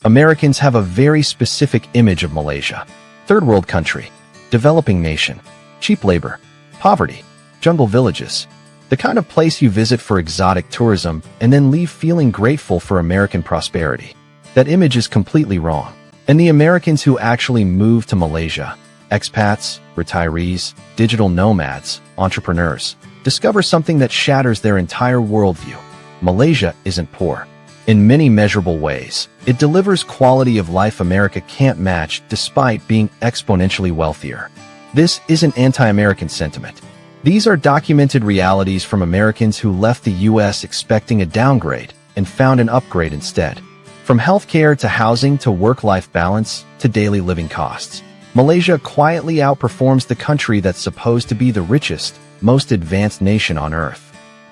Americans have a very specific image of Malaysia. Third world country, developing nation, cheap labor, poverty, jungle villages. The kind of place you visit for exotic tourism and then leave feeling grateful for American prosperity. That image is completely wrong. And the Americans who actually move to Malaysia, expats, retirees, digital nomads, entrepreneurs, discover something that shatters their entire worldview. Malaysia isn't poor. In many measurable ways, it delivers quality of life America can't match despite being exponentially wealthier. This isn't anti-American sentiment. These are documented realities from Americans who left the US expecting a downgrade and found an upgrade instead. From healthcare to housing to work-life balance to daily living costs, Malaysia quietly outperforms the country that's supposed to be the richest, most advanced nation on Earth.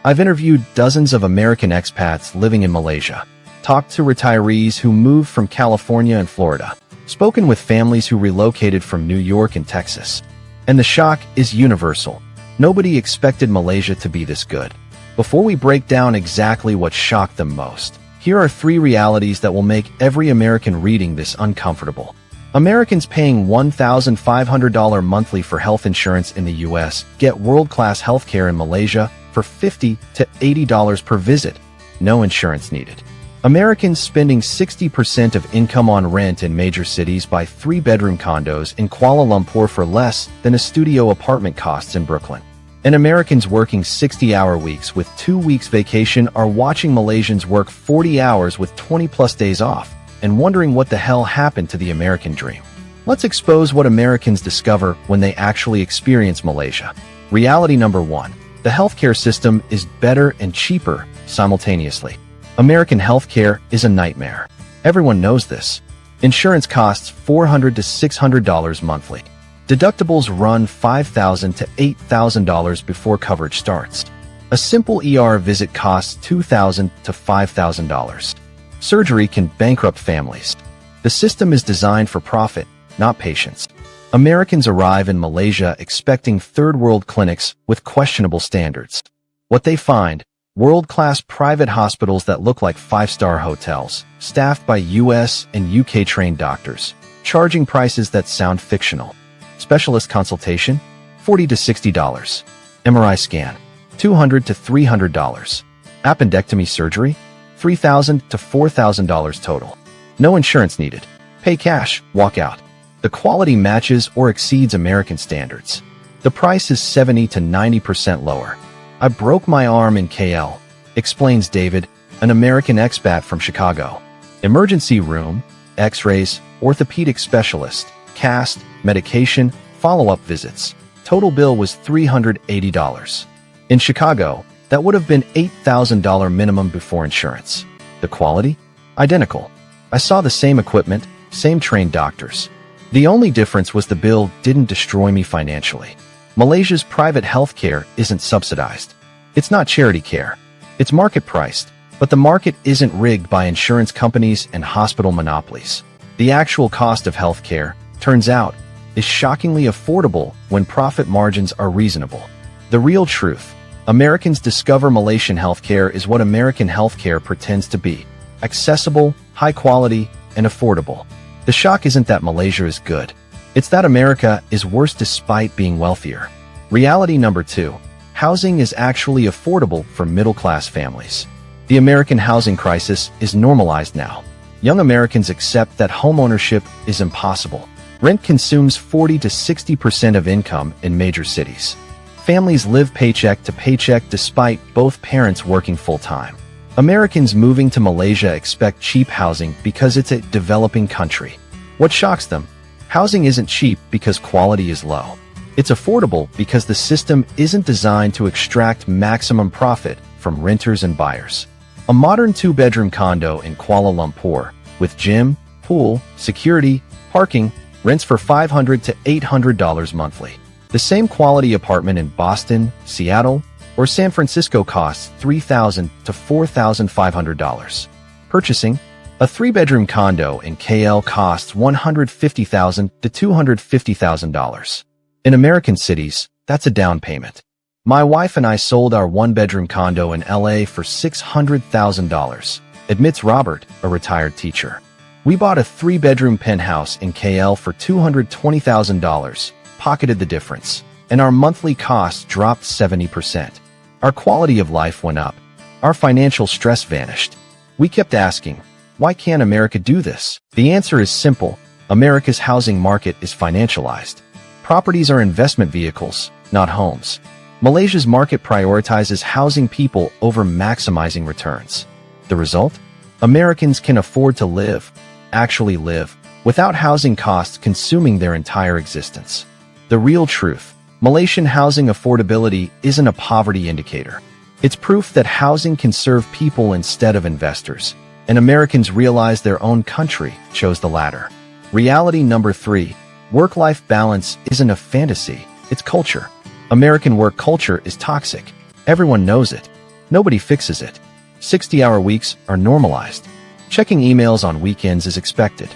I've interviewed dozens of American expats living in Malaysia, talked to retirees who moved from California and Florida, spoken with families who relocated from New York and Texas. And the shock is universal. Nobody expected Malaysia to be this good. Before we break down exactly what shocked them most, here are 3 realities that will make every American reading this uncomfortable. Americans paying $1,500 monthly for health insurance in the US get world-class healthcare in Malaysia for $50 to $80 per visit. No insurance needed. Americans spending 60% of income on rent in major cities buy 3-bedroom condos in Kuala Lumpur for less than a studio apartment costs in Brooklyn. And Americans working 60-hour weeks with 2 weeks vacation are watching Malaysians work 40 hours with 20-plus days off and wondering what the hell happened to the American dream. Let's expose what Americans discover when they actually experience Malaysia. Reality number 1. The healthcare system is better and cheaper simultaneously. American healthcare is a nightmare. Everyone knows this. Insurance costs $400 to $600 monthly. Deductibles run $5,000 to $8,000 before coverage starts. A simple ER visit costs $2,000 to $5,000. Surgery can bankrupt families. The system is designed for profit, not patience. Americans arrive in Malaysia expecting third-world clinics with questionable standards. What they find: world-class private hospitals that look like 5-star hotels, staffed by US and UK trained doctors, charging prices that sound fictional. Specialist consultation, $40 to $60. MRI scan, $200 to $300. Appendectomy surgery, $3,000 to $4,000 total. No insurance needed. Pay cash, walk out. The quality matches or exceeds American standards. The price is 70 to 90% lower. I broke my arm in KL, explains David, an American expat from Chicago. Emergency room, x-rays, orthopedic specialist, cast, medication, follow-up visits. Total bill was $380. In Chicago, that would have been $8,000 minimum before insurance. The quality? Identical. I saw the same equipment, same trained doctors. The only difference was the bill didn't destroy me financially. Malaysia's private healthcare isn't subsidized. It's not charity care. It's market-priced, but the market isn't rigged by insurance companies and hospital monopolies. The actual cost of healthcare, turns out, is shockingly affordable when profit margins are reasonable. The real truth: Americans discover Malaysian healthcare is what American healthcare pretends to be: accessible, high quality, and affordable. The shock isn't that Malaysia is good. It's that America is worse despite being wealthier. Reality number 2. Housing is actually affordable for middle-class families. The American housing crisis is normalized now. Young Americans accept that homeownership is impossible. Rent consumes 40 to 60% of income in major cities. Families live paycheck to paycheck despite both parents working full-time. Americans moving to Malaysia expect cheap housing because it's a developing country. What shocks them? Housing isn't cheap because quality is low. It's affordable because the system isn't designed to extract maximum profit from renters and buyers. A modern 2-bedroom condo in Kuala Lumpur, with gym, pool, security, parking, rents for $500 to $800 monthly. The same quality apartment in Boston, Seattle, or San Francisco costs $3,000 to $4,500. Purchasing: a 3-bedroom condo in KL costs $150,000 to $250,000. In American cities, that's a down payment. My wife and I sold our 1-bedroom condo in LA for $600,000, admits Robert, a retired teacher. We bought a 3-bedroom penthouse in KL for $220,000, pocketed the difference, and our monthly costs dropped 70%. Our quality of life went up. Our financial stress vanished. We kept asking, why can't America do this? The answer is simple. America's housing market is financialized. Properties are investment vehicles, not homes. Malaysia's market prioritizes housing people over maximizing returns. The result? Americans can afford to live, actually live, without housing costs consuming their entire existence. The real truth: Malaysian housing affordability isn't a poverty indicator. It's proof that housing can serve people instead of investors, and Americans realize their own country chose the latter. Reality number 3. Work-life balance isn't a fantasy, it's culture. American work culture is toxic. Everyone knows it. Nobody fixes it. 60-hour weeks are normalized. Checking emails on weekends is expected.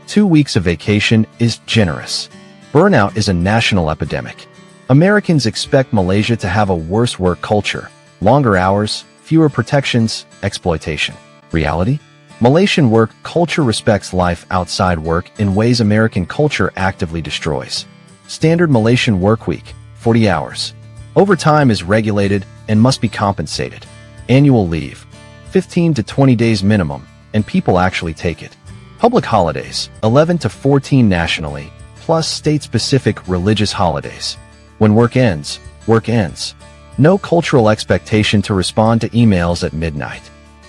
2 weeks of vacation is generous. Burnout is a national epidemic. Americans expect Malaysia to have a worse work culture. Longer hours, fewer protections, exploitation. Reality? Malaysian work culture respects life outside work in ways American culture actively destroys. Standard Malaysian workweek, 40 hours. Overtime is regulated and must be compensated. Annual leave, 15 to 20 days minimum, and people actually take it. Public holidays, 11 to 14 nationally, plus state-specific religious holidays. When work ends, work ends. No cultural expectation to respond to emails at midnight.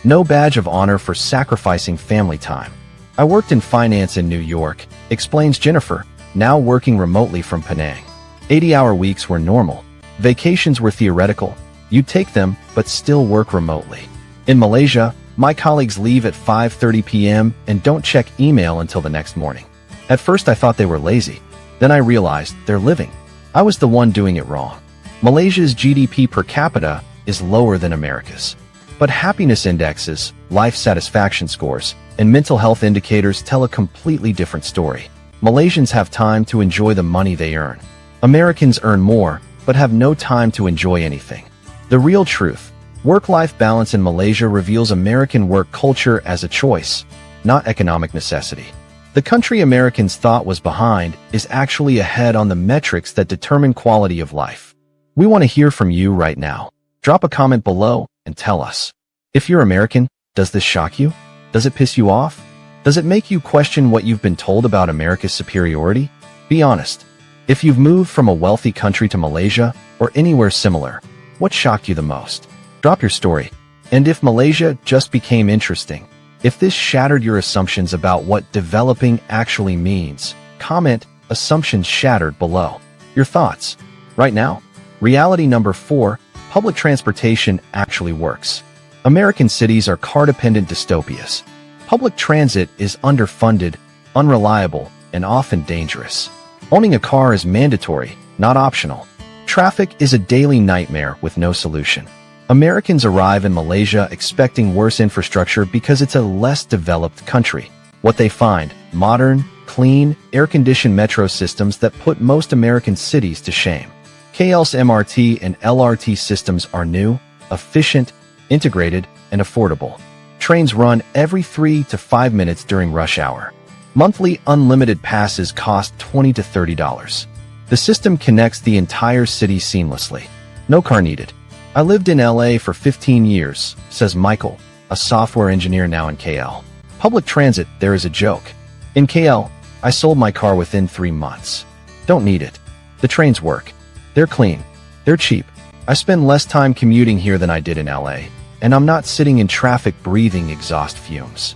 No badge of honor for sacrificing family time. I worked in finance in New York, explains Jennifer, now working remotely from Penang. 80-hour weeks were normal. Vacations were theoretical. You take them, but still work remotely. In Malaysia, my colleagues leave at 5:30 p.m. and don't check email until the next morning. At first I thought they were lazy. Then I realized they're living. I was the one doing it wrong. Malaysia's GDP per capita is lower than America's. But happiness indexes, life satisfaction scores, and mental health indicators tell a completely different story. Malaysians have time to enjoy the money they earn. Americans earn more, but have no time to enjoy anything. The real truth: work-life balance in Malaysia reveals American work culture as a choice, not economic necessity. The country Americans thought was behind is actually ahead on the metrics that determine quality of life. We want to hear from you right now. Drop a comment below and tell us. If you're American, does this shock you? Does it piss you off? Does it make you question what you've been told about America's superiority? Be honest. If you've moved from a wealthy country to Malaysia or anywhere similar, what shocked you the most? Drop your story. And if Malaysia just became interesting, if this shattered your assumptions about what developing actually means, comment "assumptions shattered" below. Your thoughts. Right now, reality number 4, public transportation actually works. American cities are car-dependent dystopias. Public transit is underfunded, unreliable, and often dangerous. Owning a car is mandatory, not optional. Traffic is a daily nightmare with no solution. Americans arrive in Malaysia expecting worse infrastructure because it's a less developed country. What they find: modern, clean, air-conditioned metro systems that put most American cities to shame. KL's MRT and LRT systems are new, efficient, integrated, and affordable. Trains run every 3 to 5 minutes during rush hour. Monthly unlimited passes cost $20 to $30. The system connects the entire city seamlessly. No car needed. I lived in LA for 15 years, says Michael, a software engineer now in KL. Public transit there is a joke. In KL, I sold my car within 3 months. Don't need it. The trains work. They're clean. They're cheap. I spend less time commuting here than I did in LA, and I'm not sitting in traffic breathing exhaust fumes.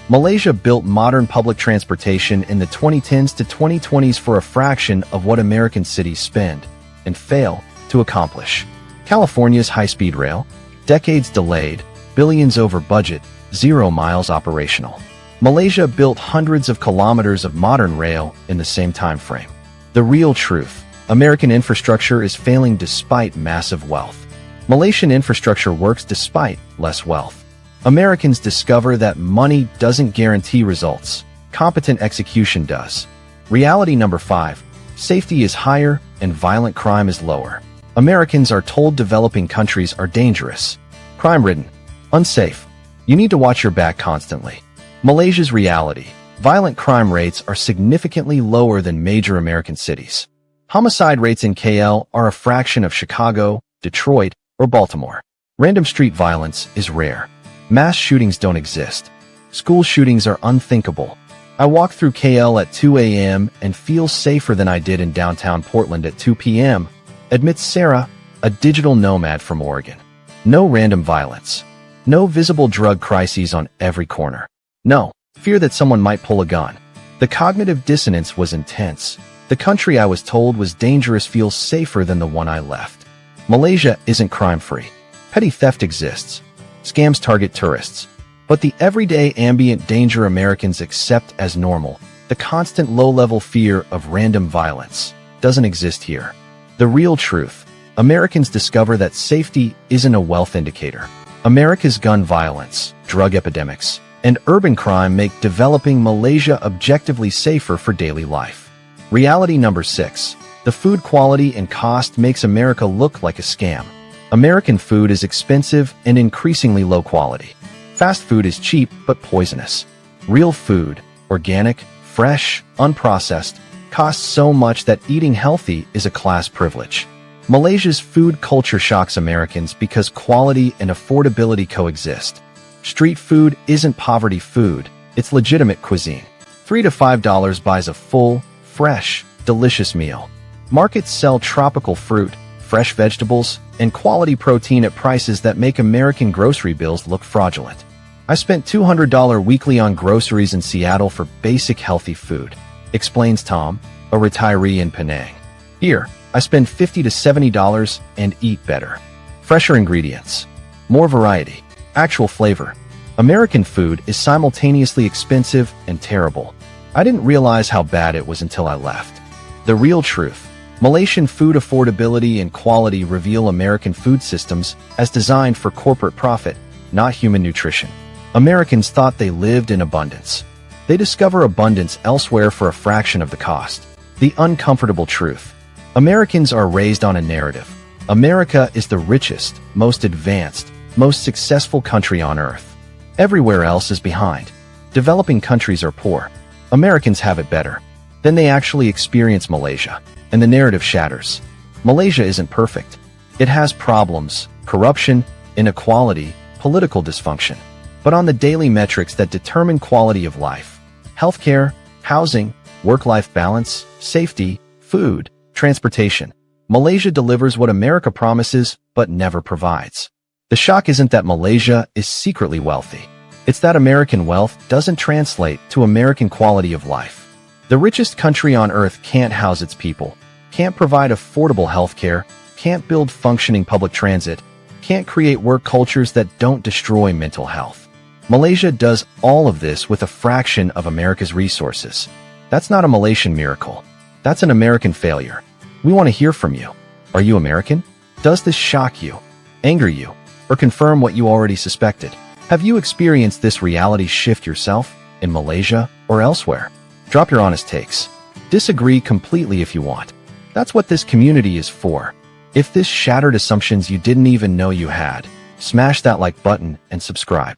Malaysia built modern public transportation in the 2010s to 2020s for a fraction of what American cities spend and fail to accomplish. California's high-speed rail, decades delayed, billions over budget, 0 miles operational. Malaysia built hundreds of kilometers of modern rail in the same time frame. The real truth: American infrastructure is failing despite massive wealth. Malaysian infrastructure works despite less wealth. Americans discover that money doesn't guarantee results. Competent execution does. Reality number 5. Safety is higher and violent crime is lower. Americans are told developing countries are dangerous, crime-ridden, unsafe. You need to watch your back constantly. Malaysia's reality: Violent crime rates are significantly lower than major American cities. Homicide rates in KL are a fraction of Chicago, Detroit, or Baltimore. Random street violence is rare. Mass shootings don't exist. School shootings are unthinkable. I walk through KL at 2 a.m. and feel safer than I did in downtown Portland at 2 p.m., admits Sarah, a digital nomad from Oregon. No random violence. No visible drug crises on every corner. No fear that someone might pull a gun. The cognitive dissonance was intense. The country I was told was dangerous feels safer than the one I left. Malaysia isn't crime-free. Petty theft exists. Scams target tourists. But the everyday ambient danger Americans accept as normal, the constant low-level fear of random violence, doesn't exist here. The real truth: Americans discover that safety isn't a wealth indicator. America's gun violence, drug epidemics, and urban crime make developing Malaysia objectively safer for daily life. Reality number 6. The food quality and cost makes America look like a scam. American food is expensive and increasingly low quality. Fast food is cheap but poisonous. Real food, organic, fresh, unprocessed, costs so much that eating healthy is a class privilege. Malaysia's food culture shocks Americans because quality and affordability coexist. Street food isn't poverty food, it's legitimate cuisine. $3 to $5 buys a full, fresh, delicious meal. Markets sell tropical fruit, fresh vegetables, and quality protein at prices that make American grocery bills look fraudulent. I spent $200 weekly on groceries in Seattle for basic healthy food, explains Tom, a retiree in Penang. Here, I spend $50 to $70 and eat better. Fresher ingredients, more variety, actual flavor. American food is simultaneously expensive and terrible. I didn't realize how bad it was until I left. The real truth: Malaysian food affordability and quality reveal American food systems as designed for corporate profit, not human nutrition. Americans thought they lived in abundance. They discover abundance elsewhere for a fraction of the cost. The uncomfortable truth: Americans are raised on a narrative. America is the richest, most advanced, most successful country on earth. Everywhere else is behind. Developing countries are poor. Americans have it better. Then they actually experience Malaysia, and the narrative shatters. Malaysia isn't perfect. It has problems: corruption, inequality, political dysfunction. But on the daily metrics that determine quality of life, healthcare, housing, work-life balance, safety, food, transportation, Malaysia delivers what America promises but never provides. The shock isn't that Malaysia is secretly wealthy. It's that American wealth doesn't translate to American quality of life. The richest country on earth can't house its people, can't provide affordable healthcare, can't build functioning public transit, can't create work cultures that don't destroy mental health. Malaysia does all of this with a fraction of America's resources. That's not a Malaysian miracle. That's an American failure. We want to hear from you. Are you American? Does this shock you, anger you, or confirm what you already suspected? Have you experienced this reality shift yourself, in Malaysia or elsewhere? Drop your honest takes. Disagree completely if you want. That's what this community is for. If this shattered assumptions you didn't even know you had, smash that like button and subscribe.